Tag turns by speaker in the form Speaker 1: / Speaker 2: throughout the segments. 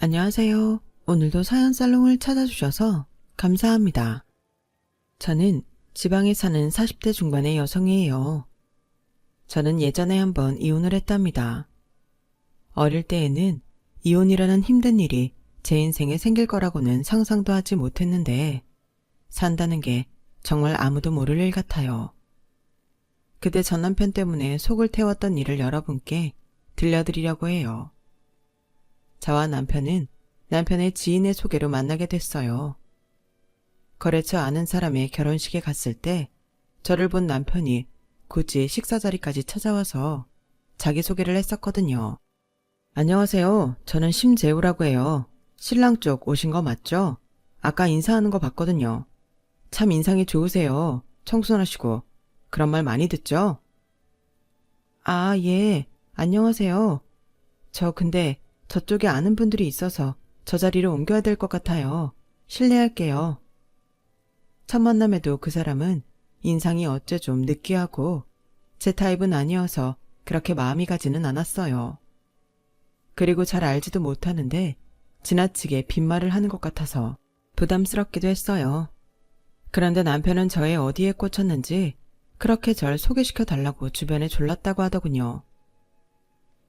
Speaker 1: 안녕하세요. 오늘도 사연 살롱을 찾아주셔서 감사합니다. 저는 지방에 사는 40대 중반의 여성이에요. 저는 예전에 한번 이혼을 했답니다. 어릴 때에는 이혼이라는 힘든 일이 제 인생에 생길 거라고는 상상도 하지 못했는데 산다는 게 정말 아무도 모를 일 같아요. 그때 전 남편 때문에 속을 태웠던 일을 여러분께 들려드리려고 해요. 저와 남편은 남편의 지인의 소개로 만나게 됐어요. 거래처 아는 사람의 결혼식에 갔을 때 저를 본 남편이 굳이 식사 자리까지 찾아와서 자기소개를 했었거든요. 안녕하세요. 저는 심재우라고 해요. 신랑 쪽 오신 거 맞죠? 아까 인사하는 거 봤거든요. 참 인상이 좋으세요. 청순하시고. 그런 말 많이 듣죠? 아, 예. 안녕하세요. 저 근데 저쪽에 아는 분들이 있어서 저 자리를 옮겨야 될 것 같아요. 실례할게요. 첫 만남에도 그 사람은 인상이 어째 좀 느끼하고 제 타입은 아니어서 그렇게 마음이 가지는 않았어요. 그리고 잘 알지도 못하는데 지나치게 빈말을 하는 것 같아서 부담스럽기도 했어요. 그런데 남편은 저의 어디에 꽂혔는지 그렇게 절 소개시켜 달라고 주변에 졸랐다고 하더군요.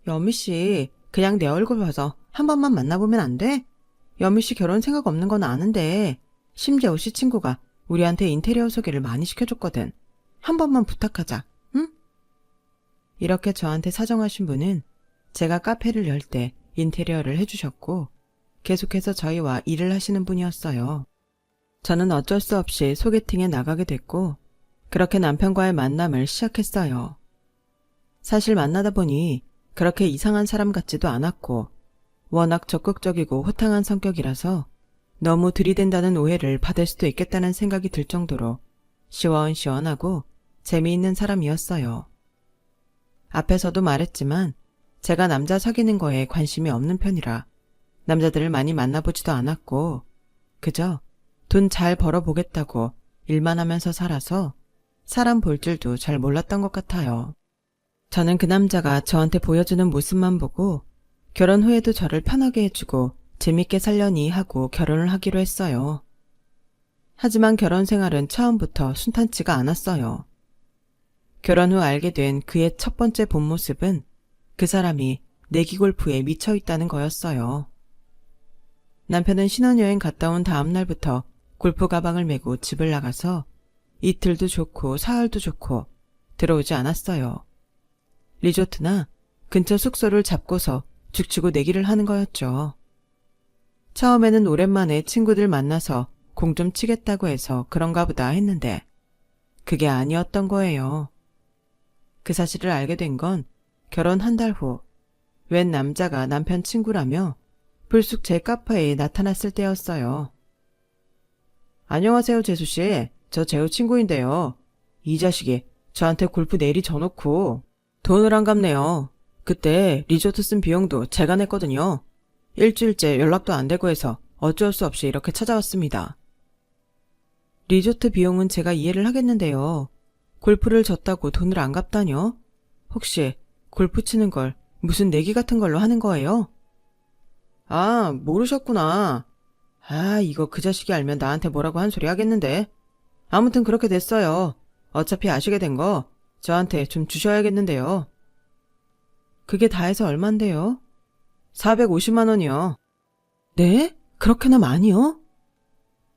Speaker 1: 여미씨, 그냥 내 얼굴 봐서 한 번만 만나보면 안 돼? 여미씨 결혼 생각 없는 건 아는데 심재호 씨 친구가 우리한테 인테리어 소개를 많이 시켜줬거든. 한 번만 부탁하자, 응? 이렇게 저한테 사정하신 분은 제가 카페를 열 때 인테리어를 해주셨고 계속해서 저희와 일을 하시는 분이었어요. 저는 어쩔 수 없이 소개팅에 나가게 됐고 그렇게 남편과의 만남을 시작했어요. 사실 만나다 보니 그렇게 이상한 사람 같지도 않았고 워낙 적극적이고 호탕한 성격이라서 너무 들이댄다는 오해를 받을 수도 있겠다는 생각이 들 정도로 시원시원하고 재미있는 사람이었어요. 앞에서도 말했지만 제가 남자 사귀는 거에 관심이 없는 편이라 남자들을 많이 만나보지도 않았고 그저 돈 잘 벌어보겠다고 일만 하면서 살아서 사람 볼 줄도 잘 몰랐던 것 같아요. 저는 그 남자가 저한테 보여주는 모습만 보고 결혼 후에도 저를 편하게 해주고 재밌게 살려니 하고 결혼을 하기로 했어요. 하지만 결혼 생활은 처음부터 순탄치가 않았어요. 결혼 후 알게 된 그의 첫 번째 본 모습은 그 사람이 내기 골프에 미쳐 있다는 거였어요. 남편은 신혼여행 갔다 온 다음 날부터 골프 가방을 메고 집을 나가서 이틀도 좋고 사흘도 좋고 들어오지 않았어요. 리조트나 근처 숙소를 잡고서 죽치고 내기를 하는 거였죠. 처음에는 오랜만에 친구들 만나서 공 좀 치겠다고 해서 그런가 보다 했는데 그게 아니었던 거예요. 그 사실을 알게 된 건 결혼 한 달 후 웬 남자가 남편 친구라며 불쑥 제 카페에 나타났을 때였어요. 안녕하세요, 재수씨. 저 재우 친구인데요. 이 자식이 저한테 골프 내일이 져놓고 돈을 안 갚네요. 그때 리조트 쓴 비용도 제가 냈거든요. 일주일째 연락도 안 되고 해서 어쩔 수 없이 이렇게 찾아왔습니다. 리조트 비용은 제가 이해를 하겠는데요. 골프를 졌다고 돈을 안 갚다뇨? 혹시 골프 치는 걸 무슨 내기 같은 걸로 하는 거예요? 아, 모르셨구나. 아, 이거 그 자식이 알면 나한테 뭐라고 한 소리 하겠는데. 아무튼 그렇게 됐어요. 어차피 아시게 된 거 저한테 좀 주셔야겠는데요. 그게 다 해서 얼만데요? 450만 원이요. 네? 그렇게나 많이요?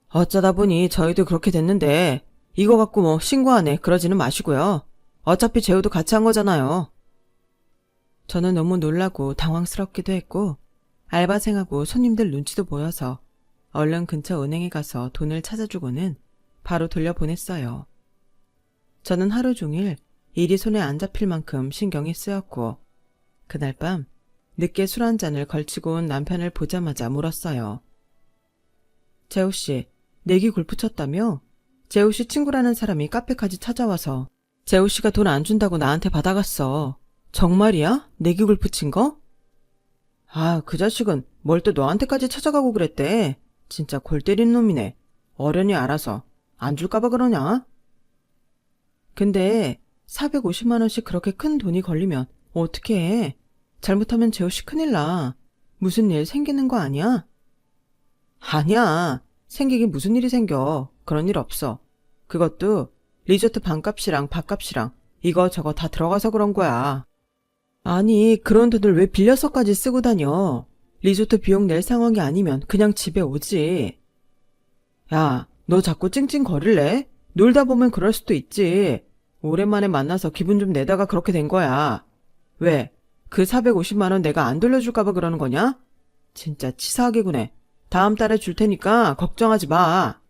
Speaker 1: 어쩌다 보니 저희도 그렇게 됐는데 이거 갖고 뭐 신고하네 그러지는 마시고요. 어차피 재우도 같이 한 거잖아요. 저는 너무 놀라고 당황스럽기도 했고 알바생하고 손님들 눈치도 보여서 얼른 근처 은행에 가서 돈을 찾아주고는 바로 돌려보냈어요. 저는 하루 종일 일이 손에 안 잡힐 만큼 신경이 쓰였고 그날 밤 늦게 술 한 잔을 걸치고 온 남편을 보자마자 물었어요. 재우씨, 내기 골프 쳤다며? 재우씨 친구라는 사람이 카페까지 찾아와서 재우씨가 돈 안 준다고 나한테 받아갔어. 정말이야? 내기 골프 친 거? 아, 그 자식은 뭘 또 너한테까지 찾아가고 그랬대. 진짜 골 때린 놈이네. 어련히 알아서 안 줄까봐 그러냐? 근데 450만 원씩 그렇게 큰 돈이 걸리면 어떻게 해? 잘못하면 재우씨 큰일 나. 무슨 일 생기는 거 아니야? 아니야. 생기긴 무슨 일이 생겨. 그런 일 없어. 그것도 리조트 방값이랑 밥값이랑 이거 저거 다 들어가서 그런 거야. 아니, 그런 돈을 왜 빌려서까지 쓰고 다녀? 리조트 비용 낼 상황이 아니면 그냥 집에 오지. 야, 너 자꾸 찡찡거릴래? 놀다 보면 그럴 수도 있지. 오랜만에 만나서 기분 좀 내다가 그렇게 된 거야. 왜? 그 450만 원 내가 안 돌려줄까봐 그러는 거냐? 진짜 치사하게 구네. 다음 달에 줄 테니까 걱정하지 마.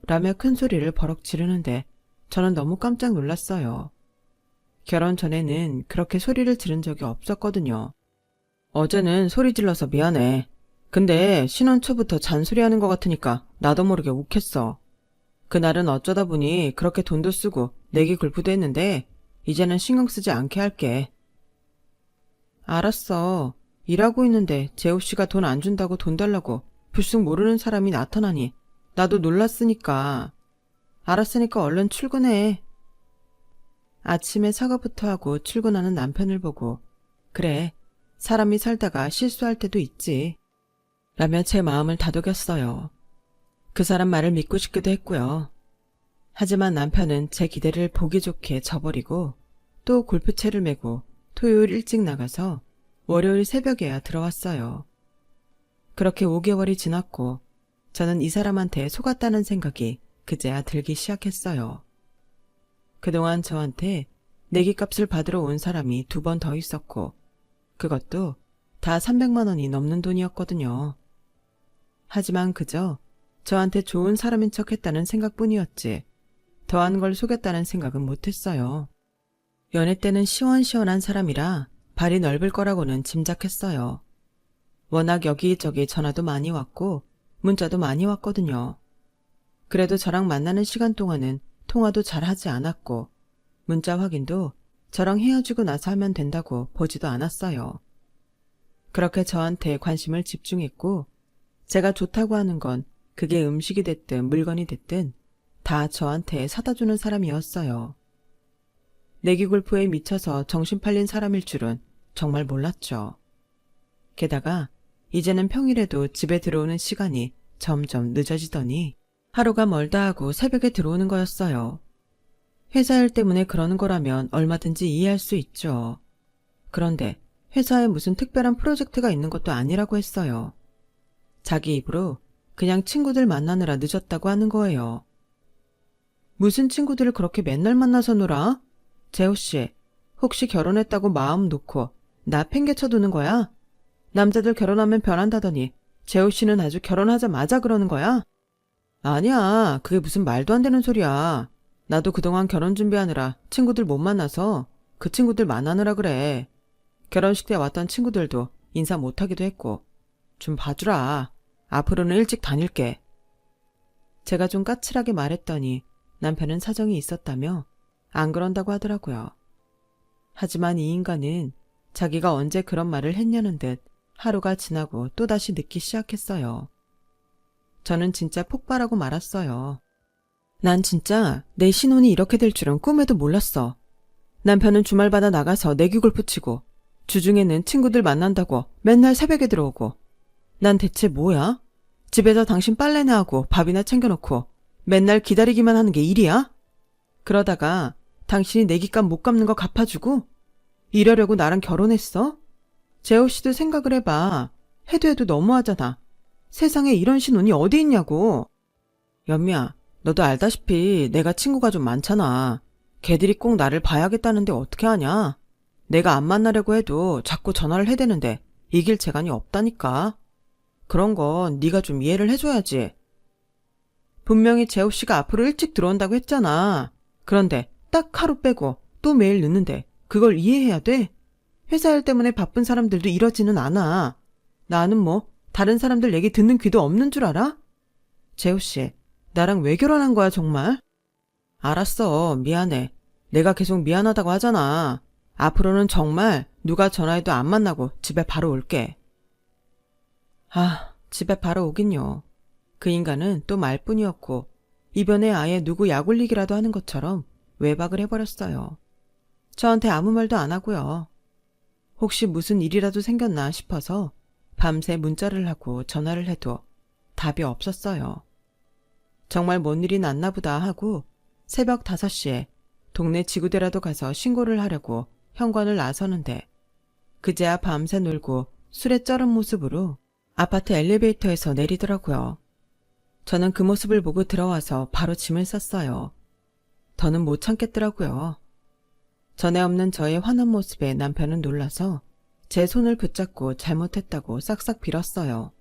Speaker 1: 라며 큰 소리를 버럭 지르는데 저는 너무 깜짝 놀랐어요. 결혼 전에는 그렇게 소리를 지른 적이 없었거든요. 어제는 소리 질러서 미안해. 근데 신혼 초부터 잔소리하는 것 같으니까 나도 모르게 욱했어. 그날은 어쩌다 보니 그렇게 돈도 쓰고 내기 굴프도 했는데 이제는 신경 쓰지 않게 할게. 알았어. 일하고 있는데 재호 씨가 돈 안 준다고 돈 달라고 불쑥 모르는 사람이 나타나니 나도 놀랐으니까. 알았으니까 얼른 출근해. 아침에 사과부터 하고 출근하는 남편을 보고 그래, 사람이 살다가 실수할 때도 있지. 라며 제 마음을 다독였어요. 그 사람 말을 믿고 싶기도 했고요. 하지만 남편은 제 기대를 보기 좋게 저버리고 또 골프채를 메고 토요일 일찍 나가서 월요일 새벽에야 들어왔어요. 그렇게 5개월이 지났고 저는 이 사람한테 속았다는 생각이 그제야 들기 시작했어요. 그동안 저한테 내기값을 받으러 온 사람이 2번 더 있었고 그것도 다 300만 원이 넘는 돈이었거든요. 하지만 그저 저한테 좋은 사람인 척 했다는 생각뿐이었지 더한 걸 속였다는 생각은 못했어요. 연애 때는 시원시원한 사람이라 발이 넓을 거라고는 짐작했어요. 워낙 여기저기 전화도 많이 왔고 문자도 많이 왔거든요. 그래도 저랑 만나는 시간 동안은 통화도 잘 하지 않았고 문자 확인도 저랑 헤어지고 나서 하면 된다고 보지도 않았어요. 그렇게 저한테 관심을 집중했고 제가 좋다고 하는 건 그게 음식이 됐든 물건이 됐든 다 저한테 사다 주는 사람이었어요. 내기 골프에 미쳐서 정신 팔린 사람일 줄은 정말 몰랐죠. 게다가 이제는 평일에도 집에 들어오는 시간이 점점 늦어지더니 하루가 멀다 하고 새벽에 들어오는 거였어요. 회사 일 때문에 그러는 거라면 얼마든지 이해할 수 있죠. 그런데 회사에 무슨 특별한 프로젝트가 있는 것도 아니라고 했어요. 자기 입으로 그냥 친구들 만나느라 늦었다고 하는 거예요. 무슨 친구들을 그렇게 맨날 만나서 놀아? 재호씨, 혹시 결혼했다고 마음 놓고 나 팽개쳐두는 거야? 남자들 결혼하면 변한다더니 재호씨는 아주 결혼하자마자 그러는 거야? 아니야, 그게 무슨 말도 안 되는 소리야. 나도 그동안 결혼 준비하느라 친구들 못 만나서 그 친구들 만나느라 그래. 결혼식 때 왔던 친구들도 인사 못하기도 했고. 좀 봐주라. 앞으로는 일찍 다닐게. 제가 좀 까칠하게 말했더니 남편은 사정이 있었다며 안 그런다고 하더라고요. 하지만 이 인간은 자기가 언제 그런 말을 했냐는 듯 하루가 지나고 또다시 늦기 시작했어요. 저는 진짜 폭발하고 말았어요. 난 진짜 내 신혼이 이렇게 될 줄은 꿈에도 몰랐어. 남편은 주말마다 나가서 내기 골프 치고 주중에는 친구들 만난다고 맨날 새벽에 들어오고 난 대체 뭐야? 집에서 당신 빨래나 하고 밥이나 챙겨놓고 맨날 기다리기만 하는 게 일이야? 그러다가 당신이 내기값 못 갚는 거 갚아주고? 이러려고 나랑 결혼했어? 재호 씨도 생각을 해봐. 해도 너무하잖아. 세상에 이런 신혼이 어디 있냐고. 연미야, 너도 알다시피 내가 친구가 좀 많잖아. 걔들이 꼭 나를 봐야겠다는데 어떻게 하냐? 내가 안 만나려고 해도 자꾸 전화를 해대는데 이길 재간이 없다니까. 그런 건 네가 좀 이해를 해줘야지. 분명히 재호 씨가 앞으로 일찍 들어온다고 했잖아. 그런데 딱 하루 빼고 또 매일 늦는데 그걸 이해해야 돼? 회사 일 때문에 바쁜 사람들도 이러지는 않아. 나는 뭐 다른 사람들 얘기 듣는 귀도 없는 줄 알아? 재호 씨, 나랑 왜 결혼한 거야 정말? 알았어, 미안해. 내가 계속 미안하다고 하잖아. 앞으로는 정말 누가 전화해도 안 만나고 집에 바로 올게. 아, 집에 바로 오긴요. 그 인간은 또 말뿐이었고 이번에 아예 누구 약올리기라도 하는 것처럼 외박을 해버렸어요. 저한테 아무 말도 안 하고요. 혹시 무슨 일이라도 생겼나 싶어서 밤새 문자를 하고 전화를 해도 답이 없었어요. 정말 뭔 일이 났나 보다 하고 새벽 5시에 동네 지구대라도 가서 신고를 하려고 현관을 나서는데 그제야 밤새 놀고 술에 쩔은 모습으로 아파트 엘리베이터에서 내리더라고요. 저는 그 모습을 보고 들어와서 바로 짐을 쌌어요. 더는 못 참겠더라고요. 전에 없는 저의 환한 모습에 남편은 놀라서 제 손을 붙잡고 잘못했다고 싹싹 빌었어요.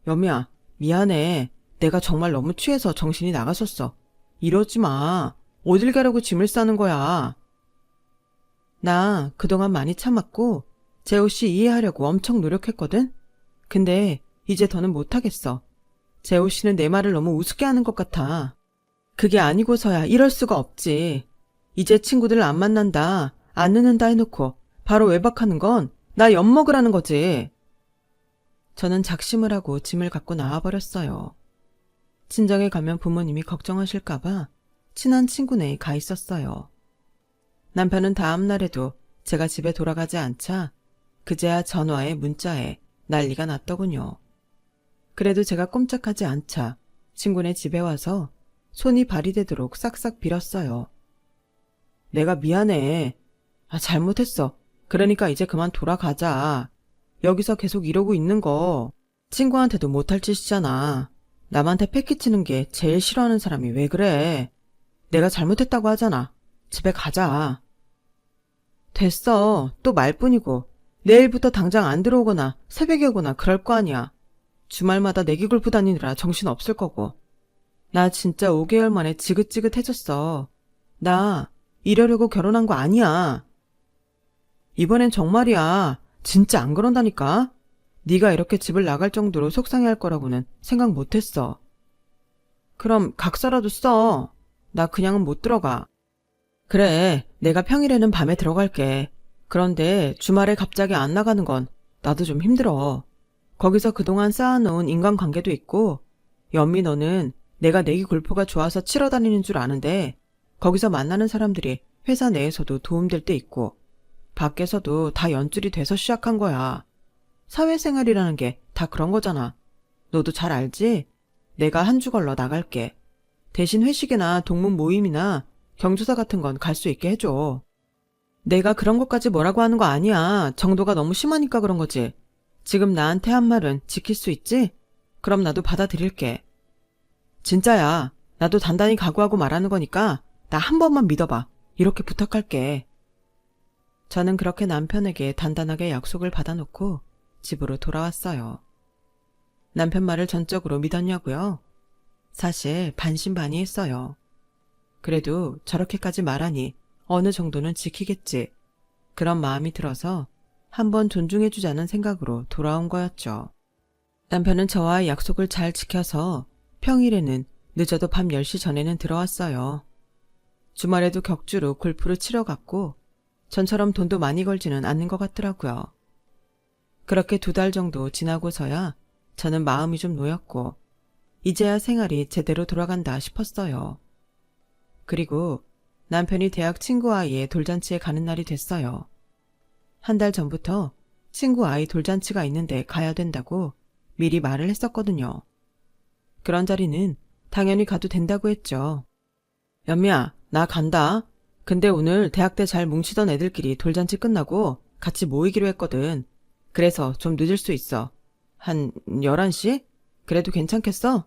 Speaker 1: 여미야, 미안해. 내가 정말 너무 취해서 정신이 나갔었어. 이러지 마. 어딜 가려고 짐을 싸는 거야. 나 그동안 많이 참았고 재호 씨 이해하려고 엄청 노력했거든? 근데 이제 더는 못하겠어. 재호 씨는 내 말을 너무 우습게 하는 것 같아. 그게 아니고서야 이럴 수가 없지. 이제 친구들 안 만난다, 안 늦는다 해놓고 바로 외박하는 건 나 엿먹으라는 거지. 저는 작심을 하고 짐을 갖고 나와버렸어요. 친정에 가면 부모님이 걱정하실까봐 친한 친구네에 가 있었어요. 남편은 다음 날에도 제가 집에 돌아가지 않자 그제야 전화에 문자에 난리가 났더군요. 그래도 제가 꼼짝하지 않자 친구네 집에 와서 손이 발이 되도록 싹싹 빌었어요. 내가 미안해. 잘못했어. 그러니까 이제 그만 돌아가자. 여기서 계속 이러고 있는 거 친구한테도 못할 짓이잖아. 남한테 패기치는 게 제일 싫어하는 사람이 왜 그래. 내가 잘못했다고 하잖아. 집에 가자. 됐어. 또 말뿐이고 내일부터 당장 안 들어오거나 새벽에 오거나 그럴 거 아니야. 주말마다 내기 골프 다니느라 정신 없을 거고. 나 진짜 5개월 만에 지긋지긋해졌어. 나 이러려고 결혼한 거 아니야. 이번엔 정말이야. 진짜 안 그런다니까. 네가 이렇게 집을 나갈 정도로 속상해할 거라고는 생각 못했어. 그럼 각서라도 써. 나 그냥은 못 들어가. 그래, 내가 평일에는 밤에 들어갈게. 그런데 주말에 갑자기 안 나가는 건 나도 좀 힘들어. 거기서 그동안 쌓아놓은 인간관계도 있고 연미 너는 내가 내기 골프가 좋아서 치러 다니는 줄 아는데 거기서 만나는 사람들이 회사 내에서도 도움될 때 있고 밖에서도 다 연줄이 돼서 시작한 거야. 사회생활이라는 게 다 그런 거잖아. 너도 잘 알지? 내가 한 주 걸러 나갈게. 대신 회식이나 동문 모임이나 경조사 같은 건 갈 수 있게 해줘. 내가 그런 것까지 뭐라고 하는 거 아니야. 정도가 너무 심하니까 그런 거지. 지금 나한테 한 말은 지킬 수 있지? 그럼 나도 받아들일게. 진짜야. 나도 단단히 각오하고 말하는 거니까 나 한 번만 믿어봐. 이렇게 부탁할게. 저는 그렇게 남편에게 단단하게 약속을 받아놓고 집으로 돌아왔어요. 남편 말을 전적으로 믿었냐고요? 사실 반신반의했어요. 그래도 저렇게까지 말하니 어느 정도는 지키겠지. 그런 마음이 들어서 한번 존중해주자는 생각으로 돌아온 거였죠. 남편은 저와의 약속을 잘 지켜서 평일에는 늦어도 밤 10시 전에는 들어왔어요. 주말에도 격주로 골프를 치러 갔고 전처럼 돈도 많이 걸지는 않는 것 같더라고요. 그렇게 2달 정도 지나고서야 저는 마음이 좀 놓였고 이제야 생활이 제대로 돌아간다 싶었어요. 그리고 남편이 대학 친구 아이의 돌잔치에 가는 날이 됐어요. 한 달 전부터 친구 아이 돌잔치가 있는데 가야 된다고 미리 말을 했었거든요. 그런 자리는 당연히 가도 된다고 했죠. 연미야, 나 간다. 근데 오늘 대학 때 잘 뭉치던 애들끼리 돌잔치 끝나고 같이 모이기로 했거든. 그래서 좀 늦을 수 있어. 한 11시? 그래도 괜찮겠어?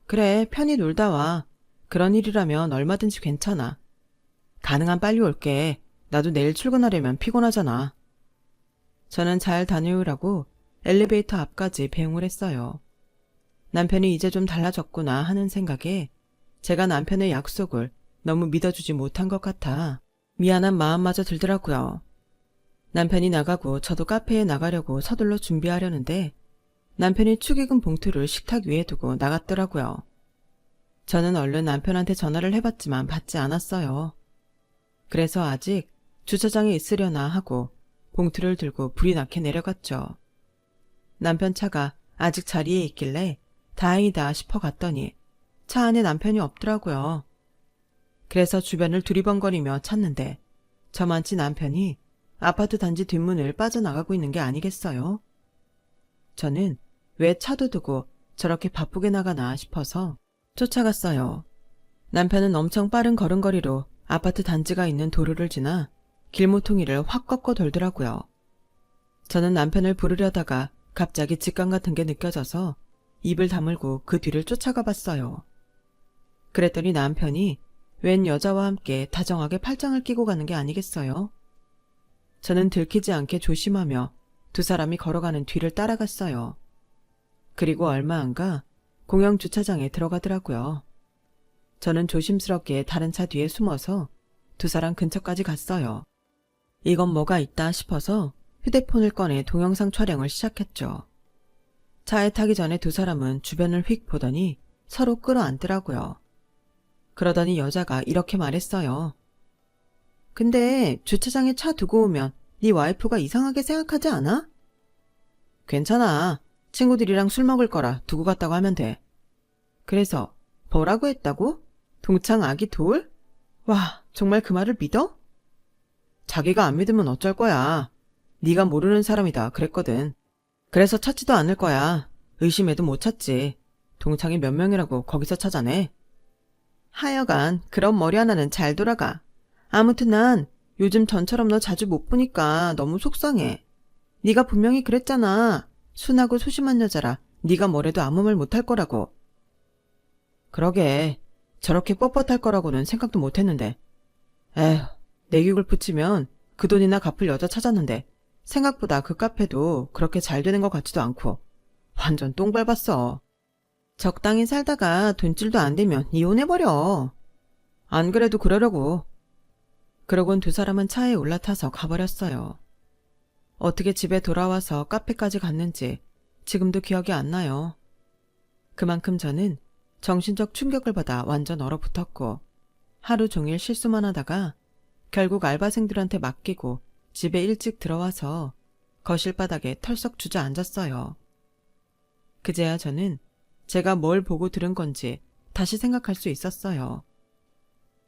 Speaker 1: 그래, 편히 놀다 와. 그런 일이라면 얼마든지 괜찮아. 가능한 빨리 올게. 나도 내일 출근하려면 피곤하잖아. 저는 잘 다녀오라고 엘리베이터 앞까지 배웅을 했어요. 남편이 이제 좀 달라졌구나 하는 생각에 제가 남편의 약속을 너무 믿어주지 못한 것 같아 미안한 마음마저 들더라고요. 남편이 나가고 저도 카페에 나가려고 서둘러 준비하려는데 남편이 축의금 봉투를 식탁 위에 두고 나갔더라고요. 저는 얼른 남편한테 전화를 해봤지만 받지 않았어요. 그래서 아직 주차장에 있으려나 하고 봉투를 들고 불이 나게 내려갔죠. 남편 차가 아직 자리에 있길래 다행이다 싶어 갔더니 차 안에 남편이 없더라고요. 그래서 주변을 두리번거리며 찾는데 저만치 남편이 아파트 단지 뒷문을 빠져나가고 있는 게 아니겠어요? 저는 왜 차도 두고 저렇게 바쁘게 나가나 싶어서 쫓아갔어요. 남편은 엄청 빠른 걸음걸이로 아파트 단지가 있는 도로를 지나 길모퉁이를 확 꺾어 돌더라고요. 저는 남편을 부르려다가 갑자기 직감 같은 게 느껴져서 입을 다물고 그 뒤를 쫓아가 봤어요. 그랬더니 남편이 웬 여자와 함께 다정하게 팔짱을 끼고 가는 게 아니겠어요? 저는 들키지 않게 조심하며 두 사람이 걸어가는 뒤를 따라갔어요. 그리고 얼마 안 가 공영 주차장에 들어가더라고요. 저는 조심스럽게 다른 차 뒤에 숨어서 두 사람 근처까지 갔어요. 이건 뭐가 있다 싶어서 휴대폰을 꺼내 동영상 촬영을 시작했죠. 차에 타기 전에 두 사람은 주변을 휙 보더니 서로 끌어안더라고요. 그러더니 여자가 이렇게 말했어요. 근데 주차장에 차 두고 오면 네 와이프가 이상하게 생각하지 않아? 괜찮아. 친구들이랑 술 먹을 거라 두고 갔다고 하면 돼. 그래서 뭐라고 했다고? 동창 아기 돌? 와, 정말 그 말을 믿어? 자기가 안 믿으면 어쩔 거야. 네가 모르는 사람이다 그랬거든. 그래서 찾지도 않을 거야. 의심해도 못 찾지. 동창이 몇 명이라고 거기서 찾아내. 하여간 그런 머리 하나는 잘 돌아가. 아무튼 난 요즘 전처럼 너 자주 못 보니까 너무 속상해. 네가 분명히 그랬잖아. 순하고 소심한 여자라 네가 뭐래도 아무 말 못할 거라고. 그러게. 저렇게 뻣뻣할 거라고는 생각도 못했는데. 에휴, 내기굴 붙이면 그 돈이나 갚을 여자 찾았는데 생각보다 그 카페도 그렇게 잘 되는 것 같지도 않고 완전 똥 밟았어. 적당히 살다가 돈줄도 안 되면 이혼해버려. 안 그래도 그러려고. 그러곤 두 사람은 차에 올라타서 가버렸어요. 어떻게 집에 돌아와서 카페까지 갔는지 지금도 기억이 안 나요. 그만큼 저는 정신적 충격을 받아 완전 얼어붙었고 하루 종일 실수만 하다가 결국 알바생들한테 맡기고 집에 일찍 들어와서 거실 바닥에 털썩 주저앉았어요. 그제야 저는 제가 뭘 보고 들은 건지 다시 생각할 수 있었어요.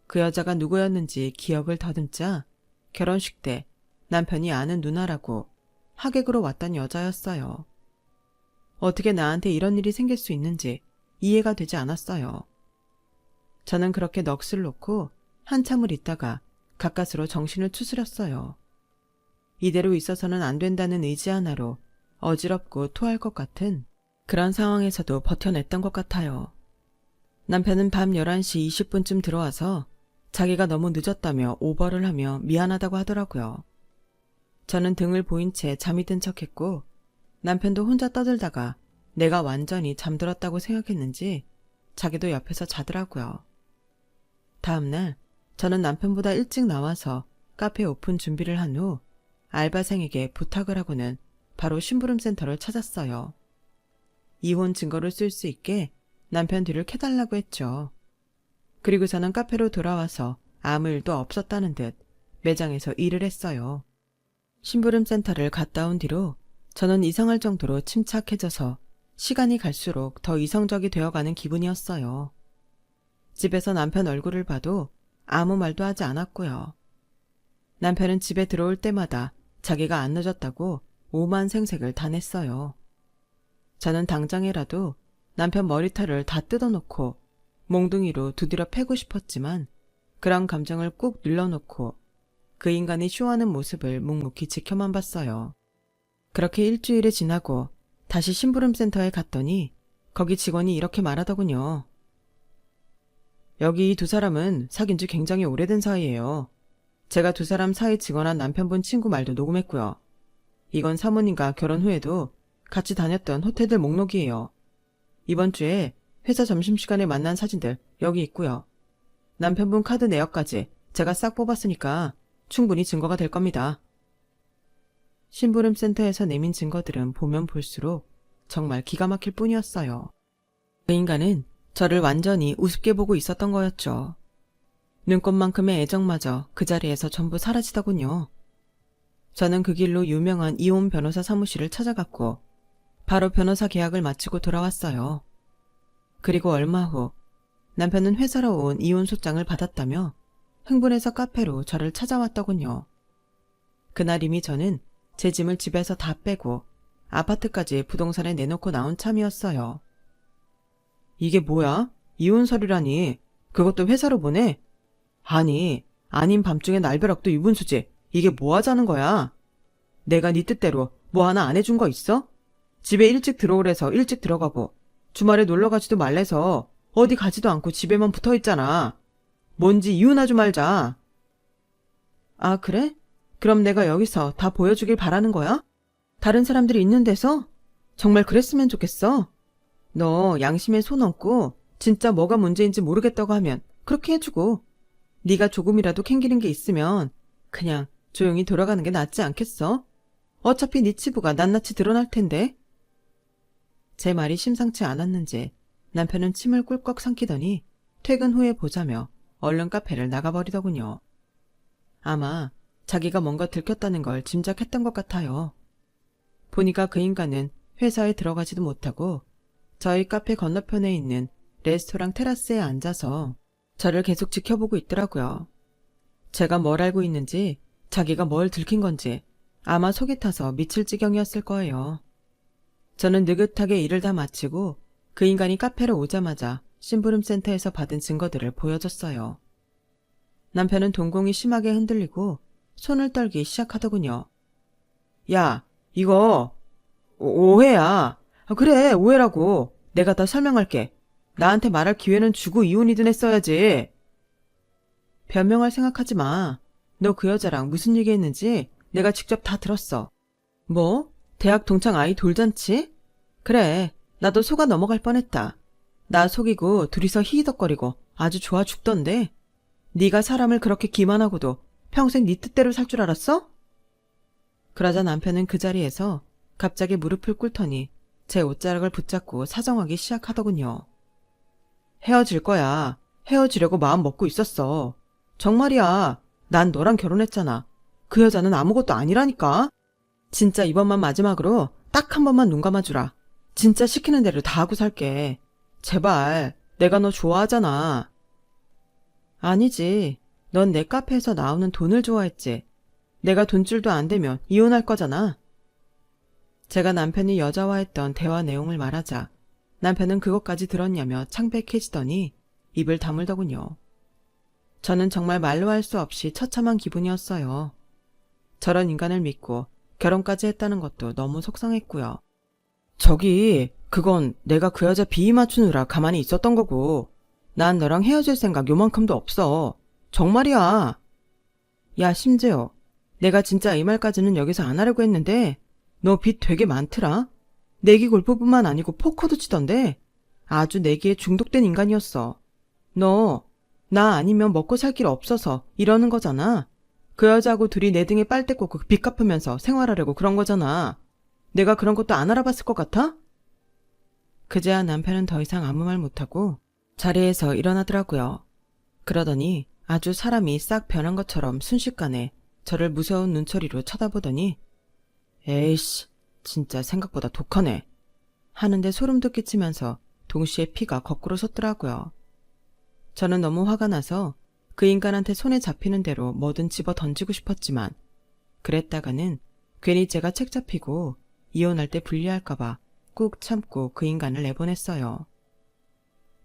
Speaker 1: 그 여자가 누구였는지 기억을 더듬자 결혼식 때 남편이 아는 누나라고 하객으로 왔던 여자였어요. 어떻게 나한테 이런 일이 생길 수 있는지 이해가 되지 않았어요. 저는 그렇게 넋을 놓고 한참을 있다가 가까스로 정신을 추스렸어요. 이대로 있어서는 안 된다는 의지 하나로 어지럽고 토할 것 같은 그런 상황에서도 버텨냈던 것 같아요. 남편은 밤 11시 20분쯤 들어와서 자기가 너무 늦었다며 오버를 하며 미안하다고 하더라고요. 저는 등을 보인 채 잠이 든 척했고 남편도 혼자 떠들다가 내가 완전히 잠들었다고 생각했는지 자기도 옆에서 자더라고요. 다음날 저는 남편보다 일찍 나와서 카페 오픈 준비를 한 후 알바생에게 부탁을 하고는 바로 심부름센터를 찾았어요. 이혼 증거를 쓸 수 있게 남편 뒤를 캐달라고 했죠. 그리고 저는 카페로 돌아와서 아무 일도 없었다는 듯 매장에서 일을 했어요. 심부름센터를 갔다 온 뒤로 저는 이상할 정도로 침착해져서 시간이 갈수록 더 이성적이 되어가는 기분이었어요. 집에서 남편 얼굴을 봐도 아무 말도 하지 않았고요. 남편은 집에 들어올 때마다 자기가 안 늦었다고 오만 생색을 다 냈어요. 저는 당장이라도 남편 머리털을 다 뜯어놓고 몽둥이로 두드려 패고 싶었지만 그런 감정을 꾹 눌러놓고 그 인간이 쇼하는 모습을 묵묵히 지켜만 봤어요. 그렇게 일주일이 지나고 다시 심부름센터에 갔더니 거기 직원이 이렇게 말하더군요. 여기 이 두 사람은 사귄 지 굉장히 오래된 사이예요. 제가 두 사람 사이 직원한 남편분 친구 말도 녹음했고요. 이건 사모님과 결혼 후에도 같이 다녔던 호텔들 목록이에요. 이번 주에 회사 점심시간에 만난 사진들 여기 있고요. 남편분 카드 내역까지 제가 싹 뽑았으니까 충분히 증거가 될 겁니다. 심부름센터에서 내민 증거들은 보면 볼수록 정말 기가 막힐 뿐이었어요. 그 인간은 저를 완전히 우습게 보고 있었던 거였죠. 눈꽃만큼의 애정마저 그 자리에서 전부 사라지더군요. 저는 그 길로 유명한 이혼 변호사 사무실을 찾아갔고 바로 변호사 계약을 마치고 돌아왔어요. 그리고 얼마 후 남편은 회사로 온 이혼 소장을 받았다며 흥분해서 카페로 저를 찾아왔더군요. 그날 이미 저는 제 짐을 집에서 다 빼고 아파트까지 부동산에 내놓고 나온 참이었어요. 이게 뭐야? 이혼 서류라니. 그것도 회사로 보내? 아니, 아닌 밤중에 날벼락도 유분수지. 이게 뭐 하자는 거야? 내가 네 뜻대로 뭐 하나 안 해준 거 있어? 집에 일찍 들어오래서 일찍 들어가고 주말에 놀러 가지도 말래서 어디 가지도 않고 집에만 붙어 있잖아. 뭔지 이혼하지 말자. 아, 그래? 그럼 내가 여기서 다 보여주길 바라는 거야? 다른 사람들이 있는 데서? 정말 그랬으면 좋겠어. 너 양심에 손 얹고 진짜 뭐가 문제인지 모르겠다고 하면 그렇게 해주고, 네가 조금이라도 캥기는 게 있으면 그냥 조용히 돌아가는 게 낫지 않겠어? 어차피 네 치부가 낱낱이 드러날 텐데. 제 말이 심상치 않았는지 남편은 침을 꿀꺽 삼키더니 퇴근 후에 보자며 얼른 카페를 나가버리더군요. 아마 자기가 뭔가 들켰다는 걸 짐작했던 것 같아요. 보니까 그 인간은 회사에 들어가지도 못하고 저희 카페 건너편에 있는 레스토랑 테라스에 앉아서 저를 계속 지켜보고 있더라고요. 제가 뭘 알고 있는지, 자기가 뭘 들킨 건지 아마 속이 타서 미칠 지경이었을 거예요. 저는 느긋하게 일을 다 마치고 그 인간이 카페로 오자마자 심부름센터에서 받은 증거들을 보여줬어요. 남편은 동공이 심하게 흔들리고 손을 떨기 시작하더군요. 야, 이거 오해야. 그래, 오해라고. 내가 다 설명할게. 나한테 말할 기회는 주고 이혼이든 했어야지. 변명할 생각하지 마. 너 그 여자랑 무슨 얘기했는지 내가 직접 다 들었어. 뭐? 대학 동창 아이 돌잔치? 그래, 나도 속아 넘어갈 뻔했다. 나 속이고 둘이서 히히덕거리고 아주 좋아 죽던데. 네가 사람을 그렇게 기만하고도 평생 네 뜻대로 살 줄 알았어? 그러자 남편은 그 자리에서 갑자기 무릎을 꿇더니 제 옷자락을 붙잡고 사정하기 시작하더군요. 헤어질 거야. 헤어지려고 마음 먹고 있었어. 정말이야. 난 너랑 결혼했잖아. 그 여자는 아무것도 아니라니까. 진짜 이번만 마지막으로 딱 한 번만 눈 감아주라. 진짜 시키는 대로 다 하고 살게. 제발. 내가 너 좋아하잖아. 아니지. 넌 내 카페에서 나오는 돈을 좋아했지. 내가 돈줄도 안 되면 이혼할 거잖아. 제가 남편이 여자와 했던 대화 내용을 말하자 남편은 그것까지 들었냐며 창백해지더니 입을 다물더군요. 저는 정말 말로 할 수 없이 처참한 기분이었어요. 저런 인간을 믿고 결혼까지 했다는 것도 너무 속상했고요. 저기, 그건 내가 그 여자 비위 맞추느라 가만히 있었던 거고, 난 너랑 헤어질 생각 요만큼도 없어. 정말이야. 야, 심재호. 내가 진짜 이 말까지는 여기서 안 하려고 했는데 너 빚 되게 많더라. 내기 골프뿐만 아니고 포커도 치던데 아주 내기에 중독된 인간이었어. 너, 나 아니면 먹고 살 길 없어서 이러는 거잖아. 그 여자하고 둘이 내 등에 빨대 꽂고 빚 갚으면서 생활하려고 그런 거잖아. 내가 그런 것도 안 알아봤을 것 같아? 그제야 남편은 더 이상 아무 말 못하고 자리에서 일어나더라고요. 그러더니 아주 사람이 싹 변한 것처럼 순식간에 저를 무서운 눈초리로 쳐다보더니 에이씨, 진짜 생각보다 독하네. 하는데 소름도 끼치면서 동시에 피가 거꾸로 솟더라고요. 저는 너무 화가 나서 그 인간한테 손에 잡히는 대로 뭐든 집어 던지고 싶었지만 그랬다가는 괜히 제가 책 잡히고 이혼할 때 불리할까봐 꾹 참고 그 인간을 내보냈어요.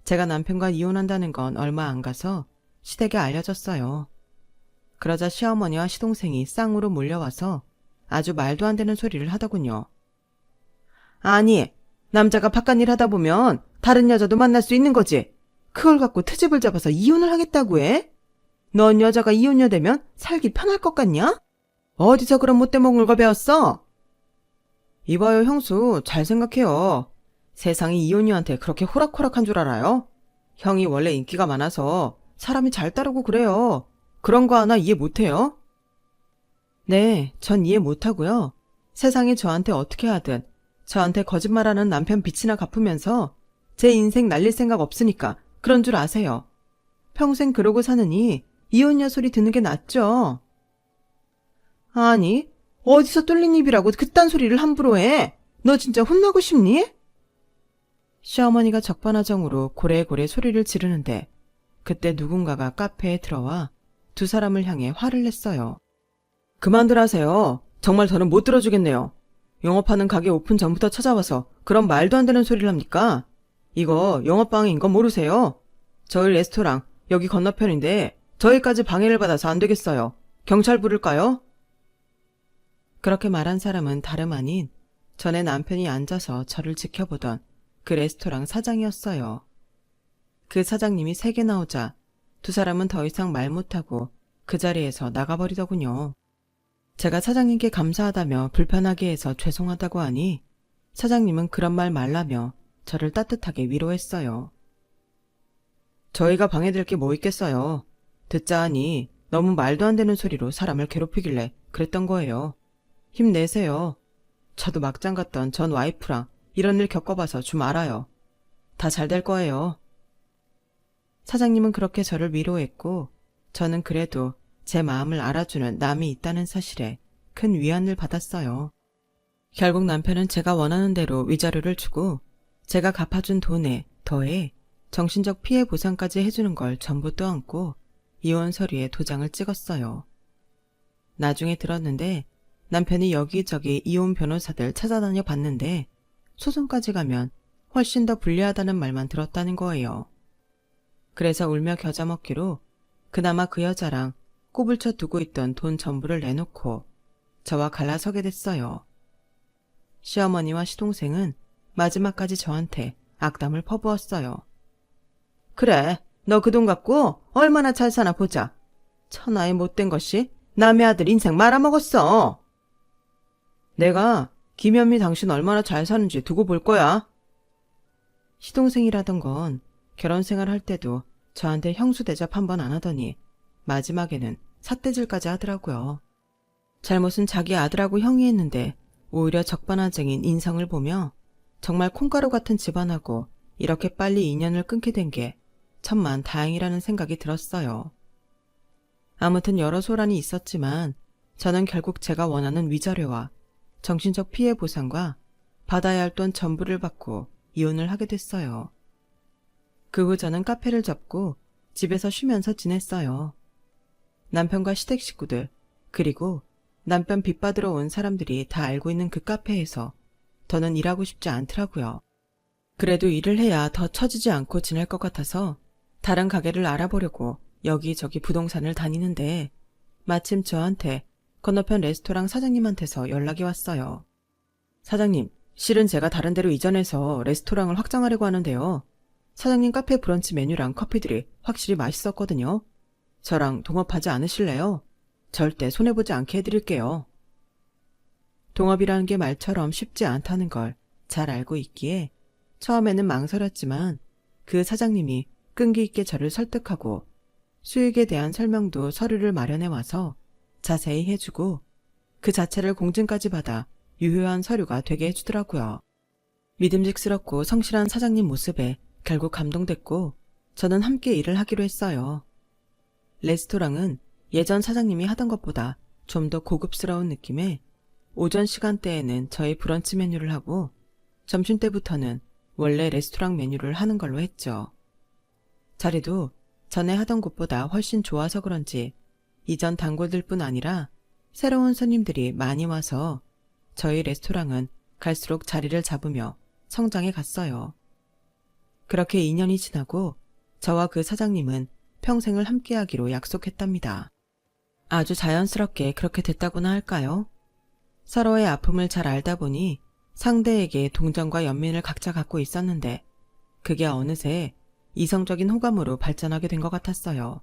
Speaker 1: 제가 남편과 이혼한다는 건 얼마 안 가서 시댁에 알려졌어요. 그러자 시어머니와 시동생이 쌍으로 몰려와서 아주 말도 안 되는 소리를 하더군요. 아니, 남자가 바깥일 하다 보면 다른 여자도 만날 수 있는 거지. 그걸 갖고 트집을 잡아서 이혼을 하겠다고 해? 넌 여자가 이혼녀 되면 살기 편할 것 같냐? 어디서 그런 못돼먹은 걸 배웠어? 이봐요, 형수. 잘 생각해요. 세상이 이혼녀한테 그렇게 호락호락한 줄 알아요? 형이 원래 인기가 많아서 사람이 잘 따르고 그래요. 그런 거 하나 이해 못해요? 네, 전 이해 못하고요. 세상이 저한테 어떻게 하든 저한테 거짓말하는 남편 빚이나 갚으면서 제 인생 날릴 생각 없으니까 그런 줄 아세요. 평생 그러고 사느니 이혼녀 소리 듣는 게 낫죠. 아니, 어디서 뚫린 입이라고 그딴 소리를 함부로 해? 너 진짜 혼나고 싶니? 시어머니가 적반하장으로 고래고래 소리를 지르는데 그때 누군가가 카페에 들어와 두 사람을 향해 화를 냈어요. 그만들 하세요. 정말 더는 못 들어주겠네요. 영업하는 가게 오픈 전부터 찾아와서 그런 말도 안 되는 소리를 합니까? 이거 영업방해인 건 모르세요? 저희 레스토랑 여기 건너편인데 저희까지 방해를 받아서 안 되겠어요. 경찰 부를까요? 그렇게 말한 사람은 다름 아닌 전에 남편이 앉아서 저를 지켜보던 그 레스토랑 사장이었어요. 그 사장님이 세게 나오자 두 사람은 더 이상 말 못하고 그 자리에서 나가버리더군요. 제가 사장님께 감사하다며 불편하게 해서 죄송하다고 하니 사장님은 그런 말 말라며 저를 따뜻하게 위로했어요. 저희가 방해될 게 뭐 있겠어요. 듣자 하니 너무 말도 안 되는 소리로 사람을 괴롭히길래 그랬던 거예요. 힘내세요. 저도 막장 갔던 전 와이프랑 이런 일 겪어봐서 좀 알아요. 다 잘 될 거예요. 사장님은 그렇게 저를 위로했고 저는 그래도 제 마음을 알아주는 남이 있다는 사실에 큰 위안을 받았어요. 결국 남편은 제가 원하는 대로 위자료를 주고 제가 갚아준 돈에 더해 정신적 피해 보상까지 해주는 걸 전부 떠안고 이혼 서류에 도장을 찍었어요. 나중에 들었는데 남편이 여기저기 이혼 변호사들 찾아다녀 봤는데 소송까지 가면 훨씬 더 불리하다는 말만 들었다는 거예요. 그래서 울며 겨자 먹기로 그나마 그 여자랑 꼬불쳐 두고 있던 돈 전부를 내놓고 저와 갈라서게 됐어요. 시어머니와 시동생은 마지막까지 저한테 악담을 퍼부었어요. 그래, 너 그 돈 갖고 얼마나 잘 사나 보자. 천하의 못된 것이 남의 아들 인생 말아먹었어. 내가 김현미 당신 얼마나 잘 사는지 두고 볼 거야. 시동생이라던 건 결혼 생활할 때도 저한테 형수 대접 한 번 안 하더니 마지막에는 삿대질까지 하더라고요. 잘못은 자기 아들하고 형이 했는데 오히려 적반하장인 인성을 보며 정말 콩가루 같은 집안하고 이렇게 빨리 인연을 끊게 된 게 천만 다행이라는 생각이 들었어요. 아무튼 여러 소란이 있었지만 저는 결국 제가 원하는 위자료와 정신적 피해 보상과 받아야 할 돈 전부를 받고 이혼을 하게 됐어요. 그 후 저는 카페를 접고 집에서 쉬면서 지냈어요. 남편과 시댁 식구들 그리고 남편 빚받으러 온 사람들이 다 알고 있는 그 카페에서 더는 일하고 싶지 않더라고요. 그래도 일을 해야 더 처지지 않고 지낼 것 같아서 다른 가게를 알아보려고 여기저기 부동산을 다니는데 마침 저한테 건너편 레스토랑 사장님한테서 연락이 왔어요. 사장님, 실은 제가 다른 데로 이전해서 레스토랑을 확장하려고 하는데요. 사장님 카페 브런치 메뉴랑 커피들이 확실히 맛있었거든요. 저랑 동업하지 않으실래요? 절대 손해보지 않게 해드릴게요. 동업이라는 게 말처럼 쉽지 않다는 걸 잘 알고 있기에 처음에는 망설였지만 그 사장님이 끈기 있게 저를 설득하고 수익에 대한 설명도 서류를 마련해 와서 자세히 해주고 그 자체를 공증까지 받아 유효한 서류가 되게 해주더라고요. 믿음직스럽고 성실한 사장님 모습에 결국 감동됐고 저는 함께 일을 하기로 했어요. 레스토랑은 예전 사장님이 하던 것보다 좀 더 고급스러운 느낌에 오전 시간대에는 저희 브런치 메뉴를 하고 점심때부터는 원래 레스토랑 메뉴를 하는 걸로 했죠. 자리도 전에 하던 곳보다 훨씬 좋아서 그런지 이전 단골들뿐 아니라 새로운 손님들이 많이 와서 저희 레스토랑은 갈수록 자리를 잡으며 성장해 갔어요. 그렇게 2년이 지나고 저와 그 사장님은 평생을 함께하기로 약속했답니다. 아주 자연스럽게 그렇게 됐다고나 할까요? 서로의 아픔을 잘 알다 보니 상대에게 동정과 연민을 각자 갖고 있었는데 그게 어느새 이성적인 호감으로 발전하게 된 것 같았어요.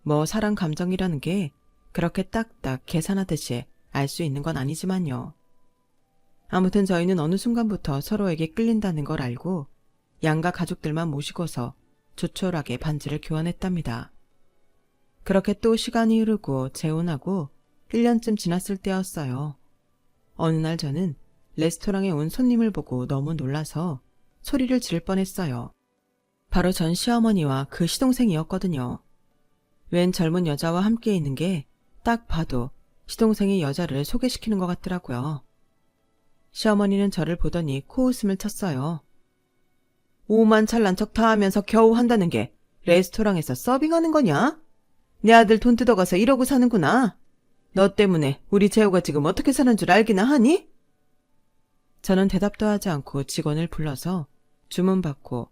Speaker 1: 뭐 사람 감정이라는 게 그렇게 딱딱 계산하듯이 알 수 있는 건 아니지만요. 아무튼 저희는 어느 순간부터 서로에게 끌린다는 걸 알고 양가 가족들만 모시고서 조촐하게 반지를 교환했답니다. 그렇게 또 시간이 흐르고 재혼하고 1년쯤 지났을 때였어요. 어느 날 저는 레스토랑에 온 손님을 보고 너무 놀라서 소리를 지를 뻔했어요. 바로 전 시어머니와 그 시동생이었거든요. 웬 젊은 여자와 함께 있는 게 딱 봐도 시동생이 여자를 소개시키는 것 같더라고요. 시어머니는 저를 보더니 코웃음을 쳤어요. 오만 찰난 척 다 하면서 겨우 한다는 게 레스토랑에서 서빙하는 거냐? 내 아들 돈 뜯어가서 이러고 사는구나. 너 때문에 우리 재호가 지금 어떻게 사는 줄 알기나 하니? 저는 대답도 하지 않고 직원을 불러서 주문받고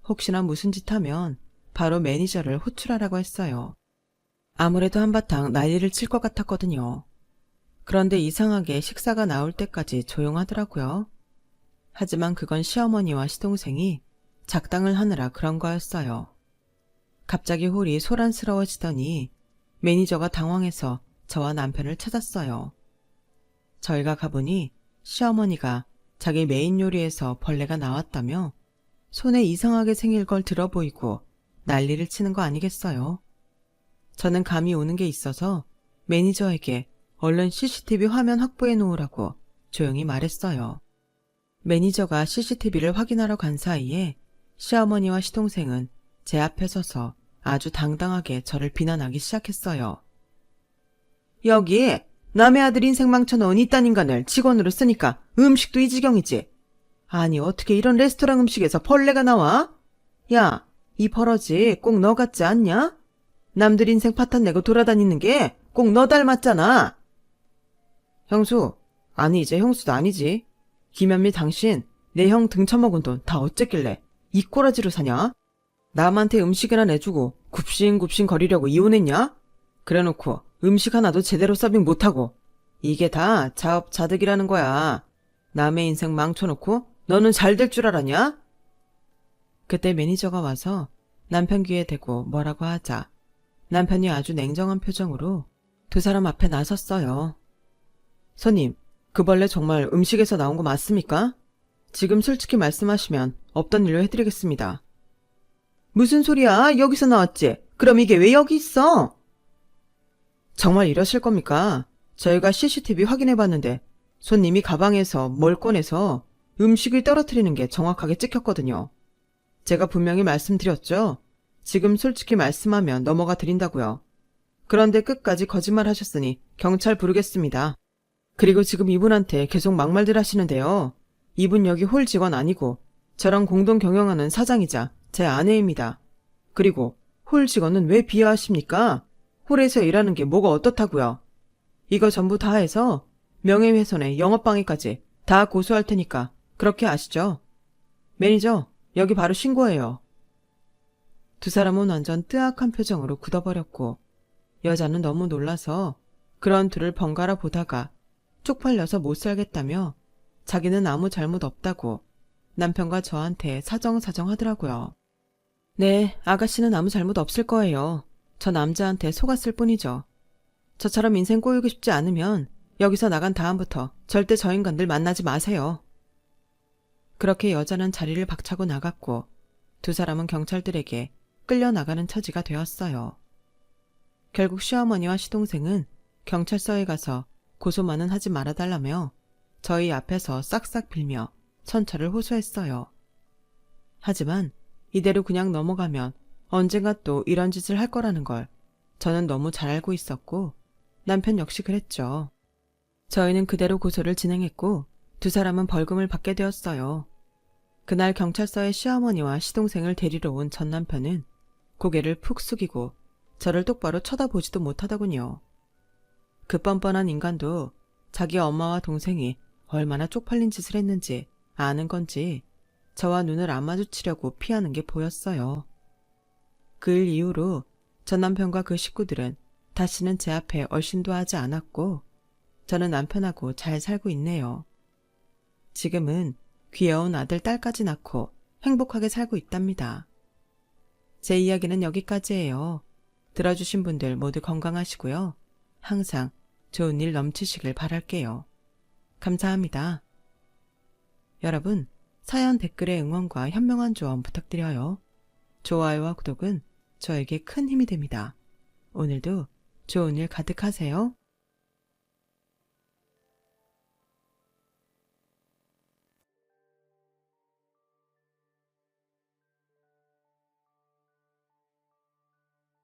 Speaker 1: 혹시나 무슨 짓 하면 바로 매니저를 호출하라고 했어요. 아무래도 한바탕 난리를 칠 것 같았거든요. 그런데 이상하게 식사가 나올 때까지 조용하더라고요. 하지만 그건 시어머니와 시동생이 작당을 하느라 그런 거였어요. 갑자기 홀이 소란스러워지더니 매니저가 당황해서 저와 남편을 찾았어요. 저희가 가보니 시어머니가 자기 메인 요리에서 벌레가 나왔다며 손에 이상하게 생길 걸 들어 보이고 난리를 치는 거 아니겠어요? 저는 감이 오는 게 있어서 매니저에게 얼른 CCTV 화면 확보해 놓으라고 조용히 말했어요. 매니저가 CCTV를 확인하러 간 사이에 시어머니와 시동생은 제 앞에 서서 아주 당당하게 저를 비난하기 시작했어요. 여기 남의 아들 인생 망쳐놓은 이딴 인간을 직원으로 쓰니까 음식도 이 지경이지. 아니 어떻게 이런 레스토랑 음식에서 벌레가 나와? 야, 이 버러지 꼭 너 같지 않냐? 남들 인생 파탄 내고 돌아다니는 게 꼭 너 닮았잖아. 형수, 아니 이제 형수도 아니지. 김현미 당신 내 형 등쳐먹은 돈 다 어쨌길래 이 꼬라지로 사냐? 남한테 음식이나 내주고 굽신굽신 거리려고 이혼했냐? 그래놓고 음식 하나도 제대로 서빙 못하고 이게 다 자업자득이라는 거야. 남의 인생 망쳐놓고 너는 잘 될 줄 알았냐? 그때 매니저가 와서 남편 귀에 대고 뭐라고 하자 남편이 아주 냉정한 표정으로 두 사람 앞에 나섰어요. 손님, 그 벌레 정말 음식에서 나온 거 맞습니까? 지금 솔직히 말씀하시면 없던 일로 해드리겠습니다. 무슨 소리야? 여기서 나왔지? 그럼 이게 왜 여기 있어? 정말 이러실 겁니까? 저희가 CCTV 확인해봤는데 손님이 가방에서 뭘 꺼내서 음식을 떨어뜨리는 게 정확하게 찍혔거든요. 제가 분명히 말씀드렸죠? 지금 솔직히 말씀하면 넘어가 드린다고요. 그런데 끝까지 거짓말 하셨으니 경찰 부르겠습니다. 그리고 지금 이분한테 계속 막말들 하시는데요. 이분 여기 홀 직원 아니고 저랑 공동 경영하는 사장이자 제 아내입니다. 그리고 홀 직원은 왜 비하하십니까? 홀에서 일하는 게 뭐가 어떻다고요? 이거 전부 다 해서 명예훼손에 영업방해까지 다 고소할 테니까 그렇게 아시죠? 매니저, 여기 바로 신고해요. 두 사람은 완전 뜨악한 표정으로 굳어버렸고 여자는 너무 놀라서 그런 둘을 번갈아 보다가 쪽팔려서 못 살겠다며 자기는 아무 잘못 없다고 남편과 저한테 사정사정 하더라고요. 네, 아가씨는 아무 잘못 없을 거예요. 저 남자한테 속았을 뿐이죠. 저처럼 인생 꼬이고 싶지 않으면 여기서 나간 다음부터 절대 저 인간들 만나지 마세요. 그렇게 여자는 자리를 박차고 나갔고 두 사람은 경찰들에게 끌려나가는 처지가 되었어요. 결국 시어머니와 시동생은 경찰서에 가서 고소만은 하지 말아달라며 저희 앞에서 싹싹 빌며 천처를 호소했어요. 하지만 이대로 그냥 넘어가면 언젠가 또 이런 짓을 할 거라는 걸 저는 너무 잘 알고 있었고 남편 역시 그랬죠. 저희는 그대로 고소를 진행했고 두 사람은 벌금을 받게 되었어요. 그날 경찰서에 시어머니와 시동생을 데리러 온 전 남편은 고개를 푹 숙이고 저를 똑바로 쳐다보지도 못하더군요. 그 뻔뻔한 인간도 자기 엄마와 동생이 얼마나 쪽팔린 짓을 했는지 아는 건지 저와 눈을 안 마주치려고 피하는 게 보였어요. 그 일 이후로 전 남편과 그 식구들은 다시는 제 앞에 얼씬도 하지 않았고 저는 남편하고 잘 살고 있네요. 지금은 귀여운 아들, 딸까지 낳고 행복하게 살고 있답니다. 제 이야기는 여기까지예요. 들어주신 분들 모두 건강하시고요. 항상 좋은 일 넘치시길 바랄게요. 감사합니다. 여러분, 사연 댓글에 응원과 현명한 조언 부탁드려요. 좋아요와 구독은 저에게 큰 힘이 됩니다. 오늘도 좋은 일 가득하세요.